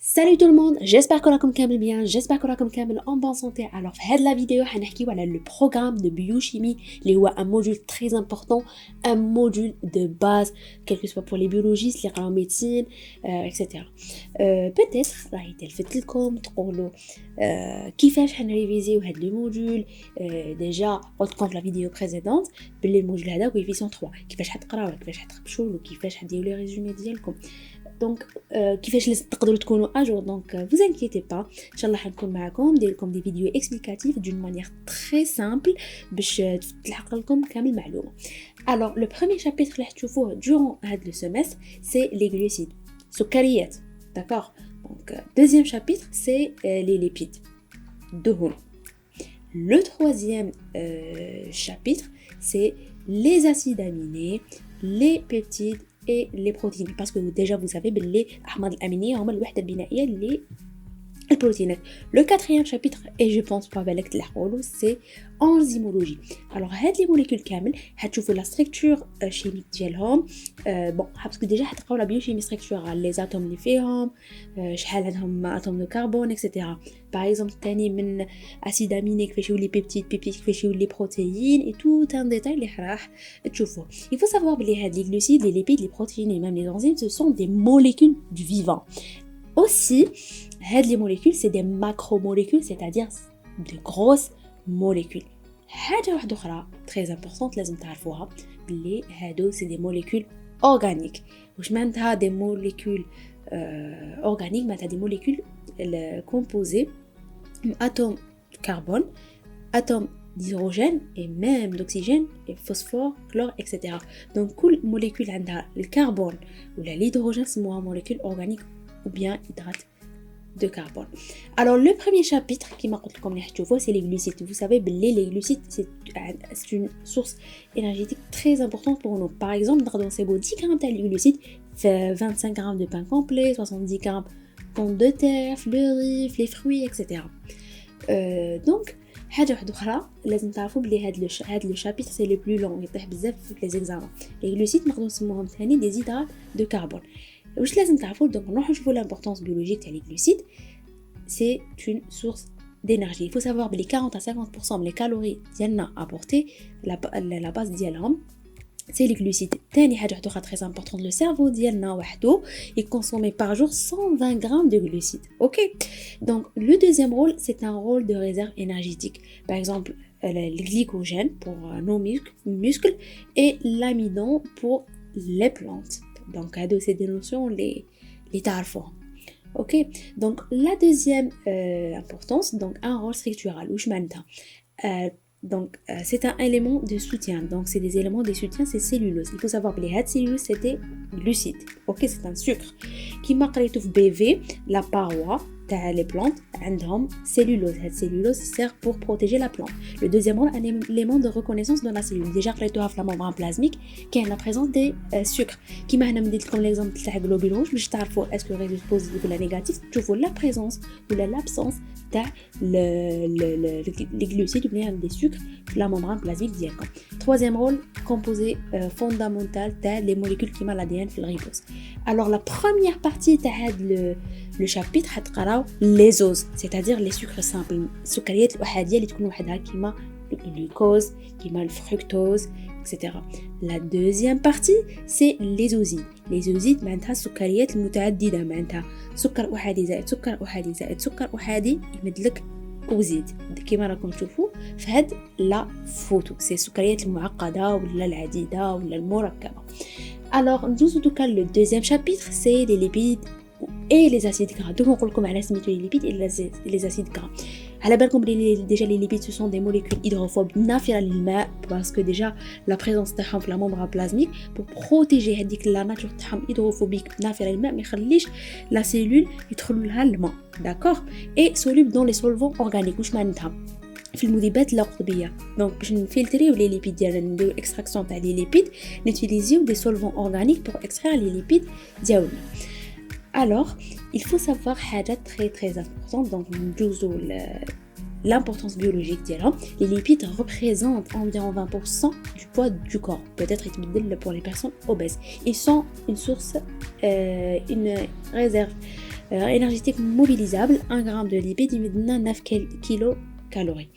Salut tout le monde, j'espère que راكم كامل bien, j'espère que راكم كامل en bonne santé. Alors في هاد la vidéo حنحكيو على le programme de biochimie اللي هو un module très important, un module de base, quel que soit pour les biologistes, les قراو médecine, etc. peut-être راهي تلفت لكم تقولوا كيفاش حنريفيزيو هاد لو موديول. ديجا قلت لكم في لا فيديو بريسيدونت باللي الموديول هذا كويفيسيون 3 كيفاش حتقراوه كيفاش حتخبشوا وكيفاش حديروا لي ريزومي ديالكم. دونك كيفاش لازم تقدروا تكونوا اجور. دونك vous inquiétez pas, ان شاء الله حنكون معكم ندير لكم دي فيديو اكسبليكاتيف دون مانيير تري سامبل باش تلحق لكم كامل المعلومه. alors le premier chapitre اللي حتشوفوه durant هاد لو سيمستر c'est les glucides, سكريات. d'accord. donc deuxième chapitre c'est les lipides, دهون. le troisième chapitre c'est les acides aminés, les peptides et les protéines, parce que déjà vous savez les أحماض الأمينية هما الوحدة البنائية اللي البروتينات. Le quatrième chapitre, et je pense pas بالك تلحقولو, c'est enzymologie. alors هاد لي موليكول كامل حتشوفوا la structure chimique ديالهم. bon باسكو ديجا حتلقاو لا بيوشيمي structurale, les atomes اللي فيهم, شحال عندهم اتوم دو كربون etc. par exemple تاني من اسيد اميني كيفاش يولي بيبتيد كيفاش يولي بروتيين et tout un détail اللي راح تشوفوه. il faut savoir بلي هاد لي glucides, les lipides, les protéines et même les enzymes, ce sont des molécules du vivant. aussi هاد les molécules c'est des macromolécules, c'est-à-dire de grosses molécules. حاجة واحدة أخرى très importante لازم تعرفوها بلي هادو c'est des molécules organiques. واش معناتها des molécules organiques؟ معناتها des molécules composées d'atomes de carbone, atomes d'hydrogène et même d'oxygène et phosphore, chlore, etc. donc كل molécule عندها الكربون ولا l'hydrogène سموها molécule organique ou bien hydrate de carbone. alors le premier chapitre qui m'a قلت لكم اللي حتشوفوه c'est les glucides. vous savez les glucides c'est une source énergétique très importante pour nous. par exemple نقدروا نصيبوا 10 grammes تاع les glucides في 25 grammes de pain complet, 70 grammes pommes de terre, fleuris, les fruits, etc. donc حاجه واحده اخرى لازم تعرفوا بلي هاد لو شابيتر سي لو بلو لونغ يطيح بزاف في لي زيكزامان. لي غلوسيد نقدروا نسموهم ثاني دي زيدرات دو كربون. واش لازم تعرفوا؟ دونك نروحوا نشوفوا لامبورطونس بيولوجيك تاع لي غلوسيد. سي اون سورس d'énergie. il faut savoir بلي 40 à 50% من لي كالوري ديالنا ابورتي لا باز ديالهم c'est les glucides. تاني حاجه واحده اخرى très importante, le cerveau ديالنا وحده il consomme par jour 120 grammes de glucides. ok. donc le deuxième rôle c'est un rôle de réserve énergétique. par exemple le glycogène pour nos muscles et l'amidon pour les plantes. donc هادو c'est des notions les تعرفوهم. ok. donc la deuxième importance, donc un rôle structural. واش معناتها؟ donc c'est un élément de soutien. donc c'est des éléments de soutien, c'est cellulose. il faut savoir que les cellulose c'est des glucides. ok. c'est un sucre qui m'a قريتو في BV. la paroi تاع les plantes عندهم cellulose. cette cellulose sert pour protéger la plante. le deuxième rôle, un élément de reconnaissance dans la cellule. déjà قريتوها في la membrane plasmique كاين la présence des sucres. كيما هنا مديت لكم l'exemple تاع globule rouge باش تعرفوا est-ce que résultat positif ولا négatif. تشوفوا la présence ولا l'absence تاع les glucides ou bien des sucres في la membrane plasmique ديالكم. troisième rôle, composé fondamental تاع les molécules كيما l'ADN في الريبوز. alors la première partie تاع هاد le chapitre حتقراو les oses, c'est-à-dire les sucres simples, السكريات الأحادية اللي تكون وحدها كيما الجلوكوز كيما الفركتوز etc. la deuxième partie c'est les osides. les osides معناتها السكريات المتعددة, معناتها سكر أحادي زائد سكر أحادي زائد سكر أحادي يمدلك أوزيد كيما راكم تشوفوا في هاد لا فوتو. سي السكريات المعقدة ولا العديدة ولا المركبة. alors ندوزو دوكا le deuxième chapitre c'est les lipides et les acides gras. donc نقول لكم على سميتو les lipides et les acides gras. على بالكم بلي déjà les lipides ce sont des molécules hydrophobes نافرة للماء parce que déjà la présence تاعهم في la membrane plasmique pour protéger هذيك la nature تاعهم hydrophobique نافرة للماء ما يخليش la cellule يدخل لها الماء. d'accord. et soluble dans les solvants organiques. واش معناتها؟ في المذيبات اللاقطبيه. دونك باش نفلتريو لي ليبيد ديالنا نديرو اكستراكسيون تاع لي ليبيد نوتيليزيو دي سولفون اورغانيك بور اكستراire لي ليبيد ديالنا. alors il faut savoir حاجه très très importante. donc ندوزو l'importance biologique ديالهم. les lipides représentent environ 20% du poids du corps. peut-être يتبدل pour les personnes obèses. ils sont une source une réserve énergétique mobilisable, 1 gramme de lipides يمدنا 9 kilocalories.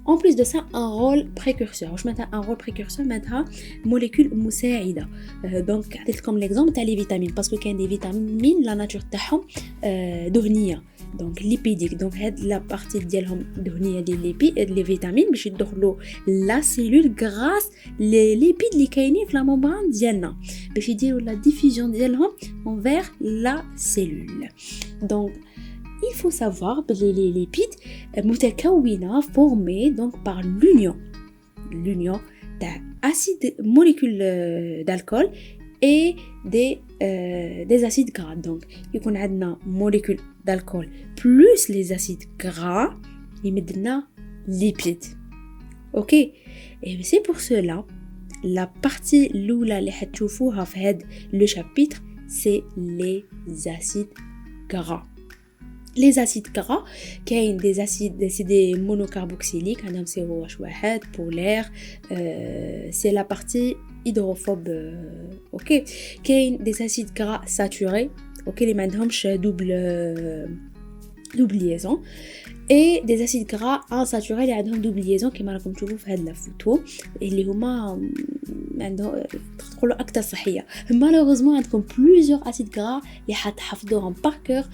En plus de ça, un rôle précurseur. Je mets un rôle précurseur, maintenant molécule مساعدة. Donc, comme l'exemple, t'as les vitamines, parce que quand des vitamines, la nature تاعهم دهنية. Donc, lipidique. Donc, la partie ديالهم دهنية les vitamines باش يدخلوا la cellule grâce les lipides اللي كاينين في la membrane ديالنا باش يديروا la diffusion ديالهم envers la cellule. Donc, il faut savoir que les lipides formés donc par l'union d'acides molécules d'alcool et des acides gras. Donc il y a une molécule d'alcool plus les acides gras, il y a des lipides. Ok, et c'est pour cela la partie l'oula اللي حتشوفوها في هذا le chapitre, c'est les acides gras. Les acides gras, كاين des acides, c'est des monocarboxyliques, عندهم COH واحد, polaire, c'est la partie hydrophobe, ok. كاين des acides gras saturés, ok, اللي ما عندهمش double liaison, et des acides gras insaturés اللي عندهم double liaison كما راكم تشوفوا في هذه الفوتو اللي هما عندهم تقولوا اكثر صحيه. malheureusement عندكم plusieurs acides gras اللي حتحفظوهم par cœur,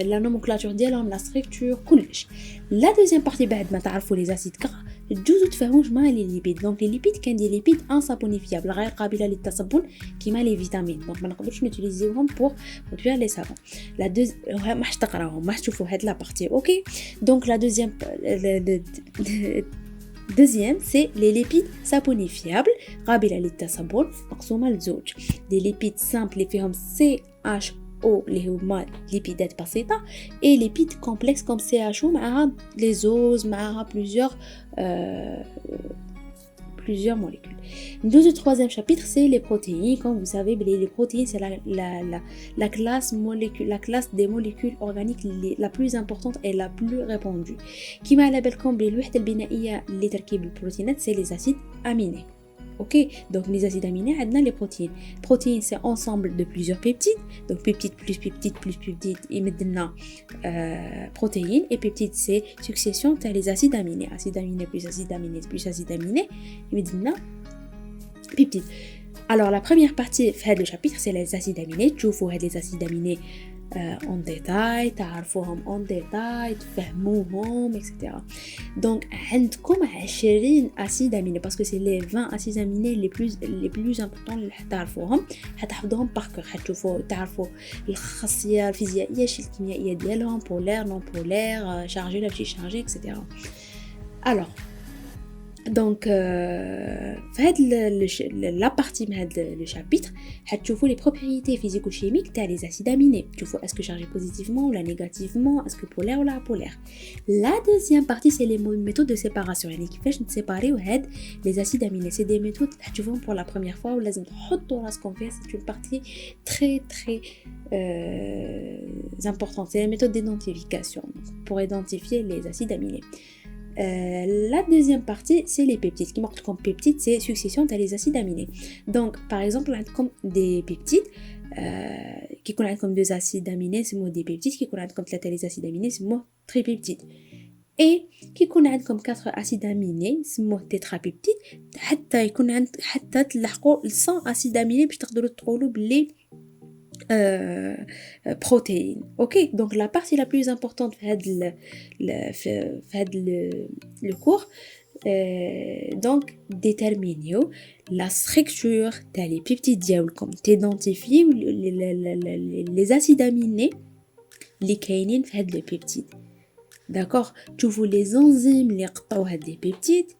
la nomenclature ديالهم, la structure, كلش. la deuxième partie بعد ما تعرفوا les acides gras تجوزوا تفهموا جماعه لي ليبيد. دونك لي ليبيد كان دي ليبيد انسابونيفيابل غير قابله للتصبن كيما لي فيتامين, دونك ما نقدروش نوتيليزيوهم بور produire les savons. la deuxième ما تقراوهم ما تشوفوا هاد لا بارتي, اوكي. donc la deuxième c'est les lipides saponifiables قابله للتصبن مقسومه لزوج. des lipides simples اللي فيهم CHO اللي هما ليبيدات بسيطه, et lipides complexes comme CHO معها les os معها plusieurs molécules. Le troisième chapitre, c'est les protéines. Comme vous savez, les protéines, c'est la classe des molécules organiques la plus importante et la plus répandue. Qui m'a la belle comme les الوحدة البنائية لتركيب البروتينات, c'est les acides aminés. Ok, donc les acides aminés, on a les protéines. Protéines, c'est ensemble de plusieurs peptides. Donc peptide plus peptide plus peptide, ils mettent protéines. Et peptide, c'est succession de les acides aminés. Acides aminés plus acides aminés plus acides aminés, ils mettent peptide. Alors la première partie de le chapitre, c'est les acides aminés. Tu vois les acides aminés en détail, تعرفوهم en détail, تفهموهم, etc. Donc عندكم 20 acides aminés parce que c'est les 20 acides aminés les plus importants اللي تعرفوهم, حتحفظوهم par cœur. حتشوفوا تعرفوا الخاصية الفيزيائية الكيميائية ديالهم, polaire, non polaire, chargé, la petite chargé, etc. Alors donc la partie de le chapitre هتشوفوا les propriétés physico-chimiques تاع les acides aminés. تشوفوا est-ce que chargé positivement ou négativement, est-ce que polaire ou apolaire. La deuxième partie c'est les méthodes de séparation, يعني كيفاش نسيباريو هاد les acides aminés. c'est des méthodes هتشوفوهم pour la première fois ولازم تحطوا راسكم فيها, c'est une partie très importante. c'est les méthodes d'identification pour identifier les acides aminés. La deuxième partie c'est les peptides. Qui marque comme peptide, c'est succession de les acides aminés. Donc par exemple on a comme des peptides qui connaissent comme deux acides aminés, c'est des peptides. Qui connaissent comme les acides aminés, c'est tripeptides. Et qui connaissent comme 4 acides aminés, c'est tétrapeptides. حتى يكون حتى تلحقوا 100 acides aminés باش تقدروا تقولوا بلي protéines. Ok, donc la partie la plus importante le cours, donc déterminer la structure des peptides comme t'identifier les acides aminés les كاينين في هاد les peptides. d'accord, تشوفوا les enzymes اللي يقطعوا هاد les peptides,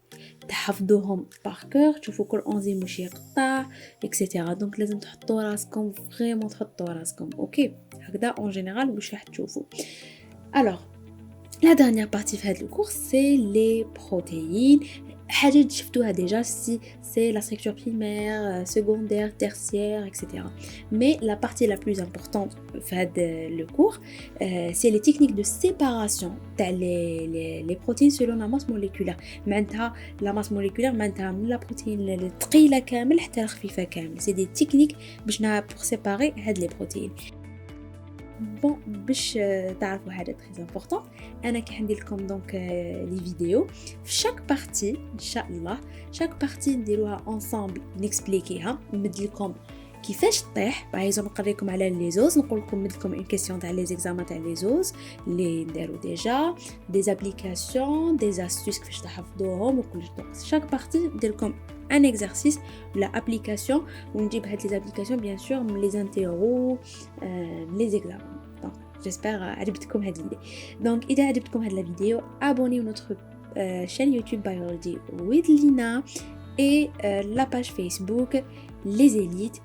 تحفظوهم par cœur, تشوفوا كل انزيم واش يقطع, etc. دونك لازم تحطوا راسكم فريمون, تحطوا راسكم اوكي هكذا اون جينيرال واش راح تشوفوا. alors la dernière partie في هذا الكورس c'est les protéines. حاجه شفتوها déjà, si c'est la structure primaire, secondaire, tertiaire, etc. mais la partie la plus importante في le cours, c'est les techniques de séparation les protéines selon la masse moléculaire. معناتها la masse moléculaire معناتها من la protéine الثقيله كامل حتى الخفيفه كامل. c'est des techniques باش pour séparer هاد les protéines. bon باش تعرفوا حاجه très important انا كي عندي لكم دونك لي فيديو في chaque partie ان شاء الله chaque partie نديروها ensemble نكسبليكيها نمد لكم كيفاش تطيح باغ نقريكم على لي زوز نقول لكم نمد لكم اون كيسيون تاع لي زيكزامان تاع لي زوز اللي نديرو ديجا دي ابليكاسيون دي استوس كيفاش تحفظوهم وكلش دونك chaque partie ندير لكم un exercice la application ونجيب هاد les applications bien sûr les interros les examens donc j'espère عجبتكم هاد الفيديو donc إذا عجبتكم هاد الفيديو abonnez notre chaîne YouTube Biology with Lina et la page Facebook les élites